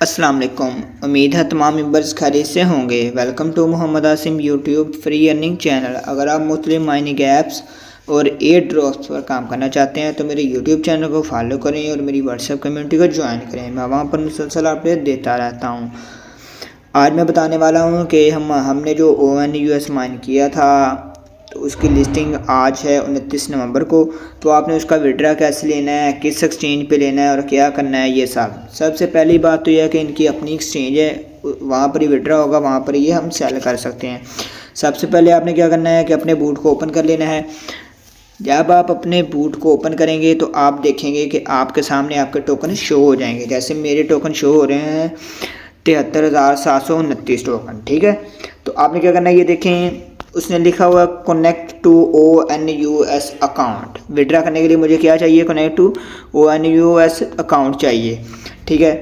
अस्सलाम वालेकुम। उम्मीद है तमाम मेंबर्स खैरियत से होंगे। Welcome to Mohammad Asim YouTube free earning channel. अगर आप मुख्तलिफ माइनिंग ऐप्स और एयर ड्रॉप्स पर काम करना चाहते हैं तो मेरे यूट्यूब चैनल को फॉलो करें और मेरी व्हाट्सएप कम्युनिटी को ज्वाइन करें। मैं वहाँ पर मुसलसल अपडेट देता रहता हूँ। आज मैं बताने वाला हूँ कि हमने जो ONUS माइन किया था तो उसकी लिस्टिंग आज है 29 नवंबर को। तो आपने उसका विड्रा कैसे लेना है, किस एक्सचेंज पे लेना है और क्या करना है, ये सबसे पहली बात तो यह है कि इनकी अपनी एक्सचेंज है, वहाँ पर ही विड्रा होगा, वहाँ पर ये हम सेल कर सकते हैं। सबसे पहले आपने क्या करना है कि अपने बूट को ओपन कर लेना है। जब आप अपने बूट को ओपन करेंगे तो आप देखेंगे कि आपके सामने आपके टोकन शो हो जाएंगे। जैसे मेरे टोकन शो हो रहे हैं 73,729 टोकन। ठीक है, तो आपने क्या करना है, ये देखें उसने लिखा हुआ connect to ONUS account. Withdraw करने के लिए मुझे क्या चाहिए, कनेक्ट टू ONUS अकाउंट चाहिए। ठीक है,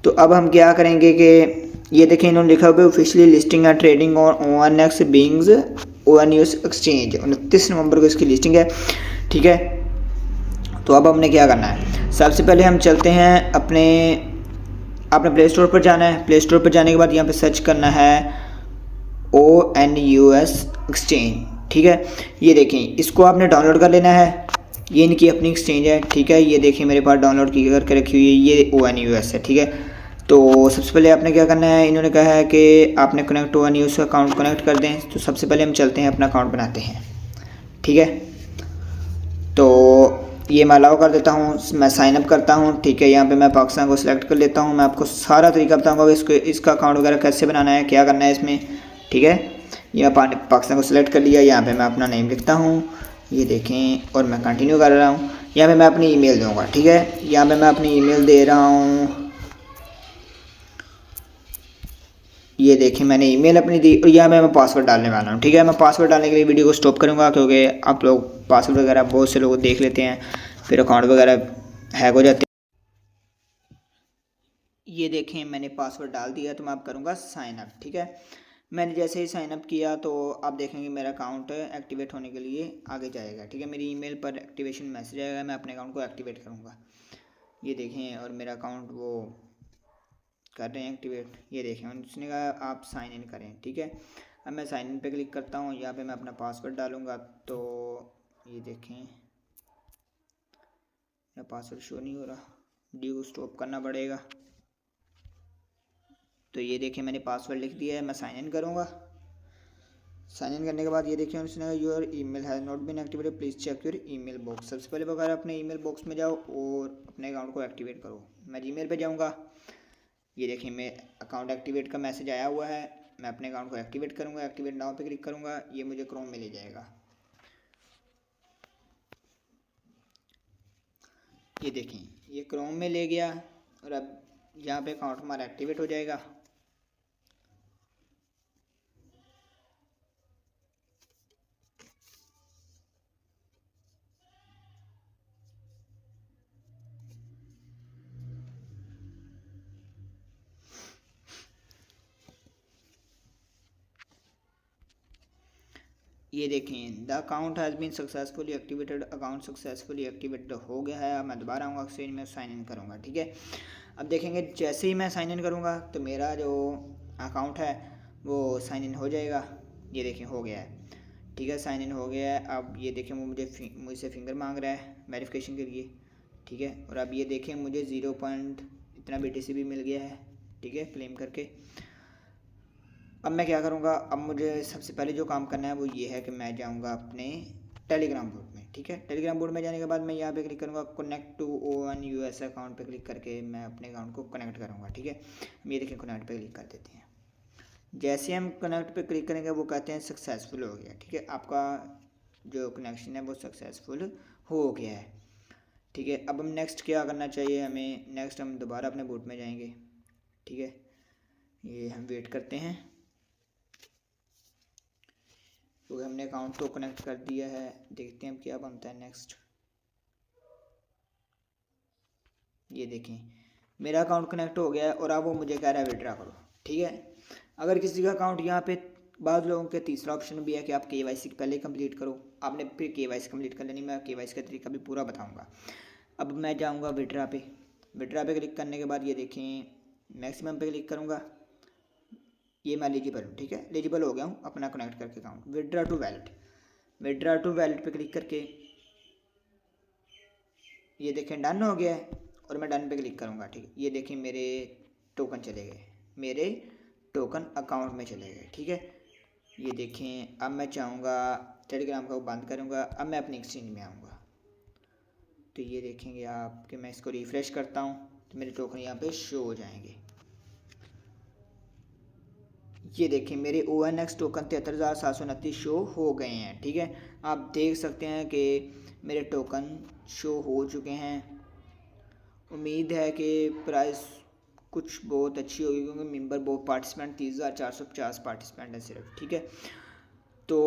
तो अब हम क्या करेंगे कि ये देखें इन्होंने लिखा हुआ officially listing and trading on ONX beings ONUS exchange. 29 नवंबर को इसकी लिस्टिंग है। ठीक है, तो अब हमने क्या करना है, सबसे पहले हम चलते हैं आपने प्ले स्टोर पर जाना है। प्ले स्टोर पर जाने के बाद यहाँ पे सर्च करना है ONUS एक्सचेंज। ठीक है, ये देखें इसको आपने डाउनलोड कर लेना है। ये इनकी अपनी एक्सचेंज है। ठीक है, ये देखिए मेरे पास डाउनलोड की करके रखी हुई है, ये ONUS है। ठीक है, तो सबसे पहले आपने क्या करना है, इन्होंने कहा है कि आपने कनेक्ट ONUS अकाउंट कनेक्ट कर दें। तो सबसे पहले हम चलते हैं अपना अकाउंट बनाते हैं। ठीक है, तो ये मैं अलाउ कर देता हूँ, मैं साइन अप करता हूँ। ठीक है, यहाँ पे मैं पाकिस्तान को सिलेक्ट कर लेता हूँ। मैं आपको सारा तरीका बताऊँगा कि इसका अकाउंट वगैरह कैसे बनाना है, क्या करना है इसमें। ठीक है, यहाँ पाकिस्तान को सिलेक्ट कर लिया। यहाँ पे मैं अपना नेम लिखता हूँ, ये देखें, और मैं कंटिन्यू कर रहा हूँ। यहाँ पे मैं अपनी ईमेल दूँगा। ठीक है, यहाँ पे मैं अपनी ईमेल दे रहा हूँ, ये देखें मैंने ईमेल अपनी दी और यहाँ मैं पासवर्ड डालने वाला हूँ। ठीक है, मैं पासवर्ड डालने के लिए वीडियो को स्टॉप करूँगा क्योंकि आप लोग पासवर्ड वगैरह बहुत से लोग देख लेते हैं, फिर अकाउंट वगैरह हैक हो जाते हैं। ये देखें मैंने पासवर्ड डाल दिया, तो मैं अब करूँगा साइन अप। ठीक है, मैंने जैसे ही साइन अप किया तो आप देखेंगे मेरा अकाउंट एक्टिवेट होने के लिए आगे जाएगा। ठीक है, मेरी ईमेल पर एक्टिवेशन मैसेज आएगा, मैं अपने अकाउंट को एक्टिवेट करूँगा। ये देखें और मेरा अकाउंट वो कर रहे हैं एक्टिवेट। ये देखें उसने कहा आप साइन इन करें। ठीक है, अब मैं साइन इन पे क्लिक करता हूँ। यहाँ पे मैं अपना पासवर्ड डालूँगा। तो ये देखें मेरा पासवर्ड शो नहीं हो रहा, वीडियो को स्टॉप करना पड़ेगा। तो ये देखें मैंने पासवर्ड लिख दिया है, मैं साइन इन करूँगा। साइन इन करने के बाद ये देखिए उसने your email has not been activated, please check your email box. सबसे पहले बगैर अपने ईमेल बॉक्स में जाओ और अपने अकाउंट को एक्टिवेट करो। मैं जीमेल पे जाऊँगा। ये देखिए मैं अकाउंट एक्टिवेट का मैसेज आया हुआ है, मैं अपने अकाउंट को एक्टिवेट करूँगा। एक्टिवेट नाउ पे क्लिक करूँगा, ये मुझे क्रोम में ले जाएगा। ये देखें ये क्रोम में ले गया और अब यहाँ पे अकाउंट हमारा एक्टिवेट हो जाएगा। ये देखें the account has been successfully activated, account successfully activated हो गया है। अब मैं दोबारा आऊँगा एक्सचेंज में, साइन इन करूँगा। ठीक है, अब देखेंगे जैसे ही मैं साइन इन करूँगा तो मेरा जो अकाउंट है वो साइन इन हो जाएगा। ये देखें हो गया है। ठीक है, साइन इन हो गया है। अब ये देखें वो मुझसे फिंगर मांग रहा है वेरिफिकेशन के लिए। ठीक है, और अब ये देखें मुझे 0 पॉइंट इतना BTC भी मिल गया है। ठीक है, क्लेम करके। अब मैं क्या करूँगा, अब मुझे सबसे पहले जो काम करना है वो ये है कि मैं जाऊँगा अपने टेलीग्राम बोर्ड में। ठीक है, टेलीग्राम बोर्ड में जाने के बाद मैं यहाँ पे क्लिक करूँगा कनेक्ट टू ONUS अकाउंट पे क्लिक करके मैं अपने अकाउंट को कनेक्ट करूँगा। ठीक है, ये देखिए कनेक्ट पे क्लिक कर देते हैं। जैसे हम कनेक्ट पे क्लिक करेंगे वो कहते हैं सक्सेसफुल हो गया। ठीक है, आपका जो कनेक्शन है वो सक्सेसफुल हो गया है। ठीक है, अब हम नेक्स्ट क्या करना चाहिए हमें, नेक्स्ट हम दोबारा अपने बोर्ड में जाएंगे। ठीक है, ये हम वेट करते हैं क्योंकि हमने अकाउंट तो कनेक्ट कर दिया है। देखते हैं अब क्या बनता है नेक्स्ट। ये देखें मेरा अकाउंट कनेक्ट हो गया है और अब वो मुझे कह रहा है विड्रा करो। ठीक है, अगर किसी का अकाउंट यहाँ पे बाद लोगों के तीसरा ऑप्शन भी है कि आप KYC पहले कंप्लीट करो, आपने फिर KYC कंप्लीट कर लेनी। मैं KYC का तरीका भी पूरा बताऊँगा। अब मैं जाऊँगा विड्रा पे। विड्रा पे क्लिक करने के बाद ये देखें मैक्सिमम पे क्लिक करूँगा, ये मैं एलिजिबल हूँ, ठीक है, एलिजिबल हो गया हूँ अपना कनेक्ट करके account. Withdraw to wallet, withdraw to wallet पे क्लिक करके ये देखें डन हो गया है, और मैं डन पे क्लिक करूँगा, ठीक है। ये देखें मेरे टोकन चले गए, मेरे टोकन अकाउंट में चले गए, ठीक है। ये देखें अब मैं चाहूँगा टेलीग्राम का वो बंद करूँगा, अब मैं अपनी एक्सचेंज में आऊँगा, तो ये देखेंगे आप कि मैं इसको रिफ़्रेश करता हूँ तो मेरे टोकन यहाँ पे शो हो जाएंगे। ये देखें मेरे ONX टोकन 73,729 शो हो गए हैं, ठीक है। आप देख सकते हैं कि मेरे टोकन शो हो चुके हैं। उम्मीद है कि प्राइस कुछ बहुत अच्छी होगी, क्योंकि मेंबर बहुत पार्टिसिपेंट 30,450 पार्टिसिपेंट है सिर्फ, ठीक है। तो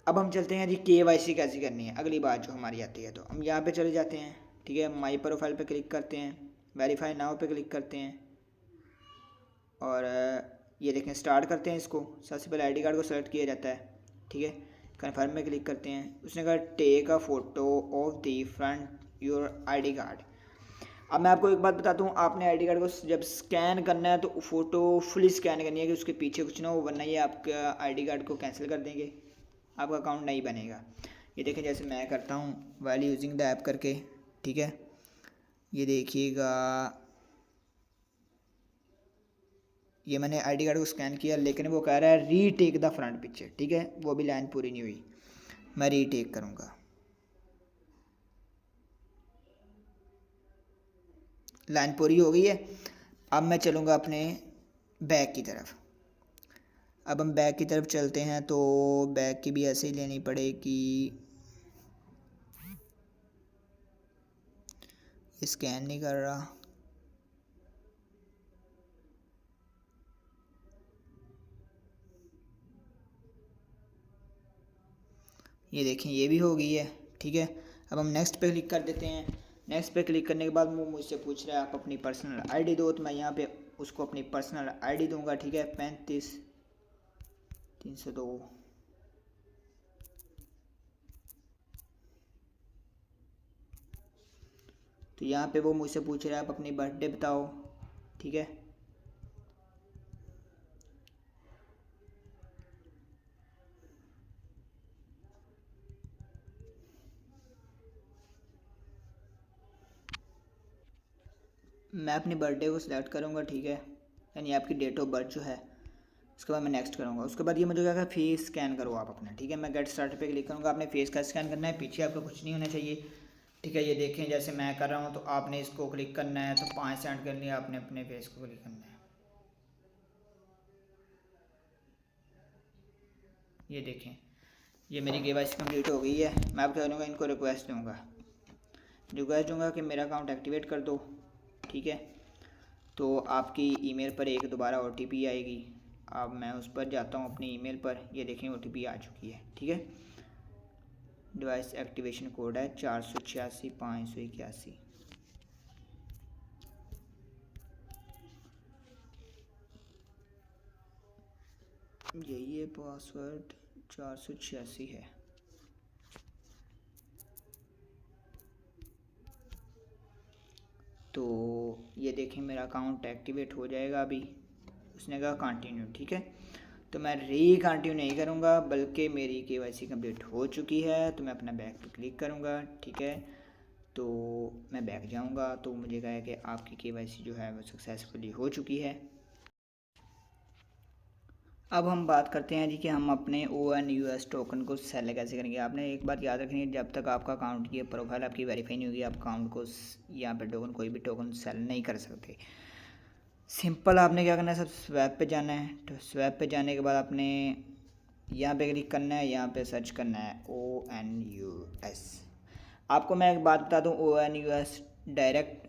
अब हम चलते हैं जी KYC कैसे करनी है, अगली बात जो हमारी आती है। तो हम यहाँ पे चले जाते हैं, ठीक है, माई प्रोफाइल पे क्लिक करते हैं, वेरीफाई नाउ पे क्लिक करते हैं, और ये देखें स्टार्ट करते हैं इसको। सबसे पहले आईडी कार्ड को सेलेक्ट किया जाता है, ठीक है। कन्फर्म में क्लिक करते हैं, उसने कहा take a photo of the front your ID card. अब मैं आपको एक बात बताता हूँ, आपने आईडी कार्ड को जब स्कैन करना है तो फ़ोटो फुली स्कैन करनी है कि उसके पीछे कुछ ना हो, वरना ये आपका आईडी कार्ड को कैंसिल कर देंगे, आपका अकाउंट नहीं बनेगा। ये देखें जैसे मैं करता हूँ वाइल यूजिंग द ऐप करके, ठीक है। ये देखिएगा ये मैंने आईडी कार्ड को स्कैन किया, लेकिन वो कह रहा है रीटेक द फ्रंट पिक्चर, ठीक है, वो भी लाइन पूरी नहीं हुई, मैं रीटेक करूँगा। लाइन पूरी हो गई है। अब मैं चलूँगा अपने बैक की तरफ। अब हम बैक की तरफ चलते हैं, तो बैक की भी ऐसे ही लेनी पड़ेगी, ये स्कैन नहीं कर रहा। ये देखें ये भी हो गई है, ठीक है। अब हम नेक्स्ट पे क्लिक कर देते हैं। नेक्स्ट पे क्लिक करने के बाद वो मुझसे पूछ रहा है आप अपनी पर्सनल आईडी दो, तो मैं यहाँ पे उसको अपनी पर्सनल आईडी दूंगा, ठीक है। 35,302। तो यहाँ पे वो मुझसे पूछ रहा है आप अपनी बर्थडे बताओ, ठीक है। मैं अपनी बर्थडे को सिलेक्ट करूँगा, ठीक है, यानी आपकी डेट ऑफ बर्थ जो है। उसके बाद मैं नेक्स्ट करूँगा। उसके बाद ये मुझे क्या फेस स्कैन करो आप अपना, ठीक है। मैं गेट स्टार्ट पे क्लिक करूँगा, आपने फेस का स्कैन करना है, पीछे आपका कुछ नहीं होना चाहिए, ठीक है। ये देखें जैसे मैं कर रहा हूँ, तो आपने इसको क्लिक करना है, तो 5 सेकंड के लिए आपने अपने फेस को क्लिक करना है। ये देखें ये मेरी KYC कंप्लीट हो गई है। मैं आपको करूँगा इनको रिक्वेस्ट दूँगा कि मेरा अकाउंट एक्टिवेट कर दो, ठीक है। तो आपकी ईमेल पर एक दोबारा OTP आएगी। अब मैं उस पर जाता हूँ अपनी ईमेल पर, ये देखें OTP आ चुकी है, ठीक है। डिवाइस एक्टिवेशन कोड है 486-581। यही है पासवर्ड, 486 है। तो ये देखें मेरा अकाउंट एक्टिवेट हो जाएगा अभी। उसने कहा कंटिन्यू, ठीक है। तो मैं कंटिन्यू नहीं करूँगा, बल्कि मेरी KYC कंप्लीट हो चुकी है, तो मैं अपना बैक पे क्लिक करूँगा, ठीक है। तो मैं बैक जाऊँगा, तो मुझे कहा है कि आपकी KYC जो है वो सक्सेसफुली हो चुकी है। अब हम बात करते हैं जी कि हम अपने ONUS टोकन को सेल कैसे करेंगे। आपने एक बात याद रखनी है, जब तक आपका अकाउंट की प्रोफाइल आपकी वेरीफाई नहीं होगी, आप अकाउंट को यहाँ पे टोकन कोई भी टोकन सेल नहीं कर सकते। सिंपल आपने क्या करना है, सब स्वैप पे जाना है। तो स्वैप पे जाने के बाद आपने यहाँ पे क्लिक करना है, यहाँ पे सर्च करना है ONUS। आपको मैं एक बात बता दूँ, ONUS डायरेक्ट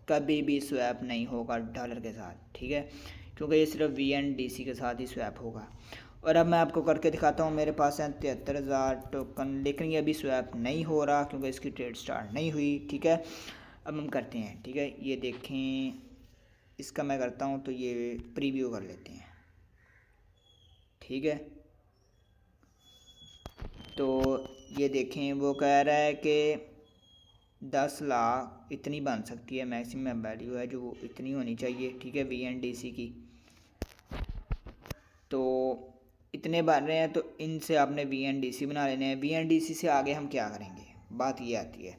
कभी भी स्वैप नहीं होगा डॉलर के साथ, ठीक है, क्योंकि ये सिर्फ VNDC के साथ ही स्वैप होगा। और अब मैं आपको करके दिखाता हूँ, मेरे पास है 73,000 टोकन, लेकिन ये अभी स्वैप नहीं हो रहा क्योंकि इसकी ट्रेड स्टार्ट नहीं हुई, ठीक है। अब हम करते हैं, ठीक है। ये देखें इसका मैं करता हूँ, तो ये प्रीव्यू कर लेते हैं, ठीक है। तो ये देखें वो कह रहा है कि 10 लाख इतनी बन सकती है, मैक्सिमम वैल्यू है जो वो इतनी होनी चाहिए, ठीक है, VNDC की। तो इतने बन रहे हैं तो इनसे आपने VNDC बना लेने हैं। VNDC से आगे हम क्या करेंगे, बात ये आती है।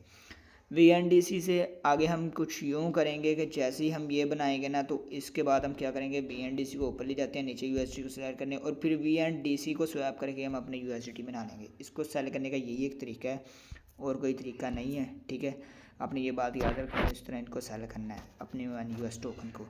VNDC से आगे हम कुछ यूँ करेंगे कि जैसे ही हम ये बनाएंगे ना, तो इसके बाद हम क्या करेंगे, VNDC को ऊपर ले जाते हैं, नीचे USDT को सेलेक्ट करने, और फिर VNDC को स्वैप करके हम अपने USDT बना लेंगे। इसको सेल करने का यही एक तरीका है, और कोई तरीका नहीं है, ठीक है। आपने ये बात याद रखना है, इस तरह इनको सेल करना है अपने US टोकन को।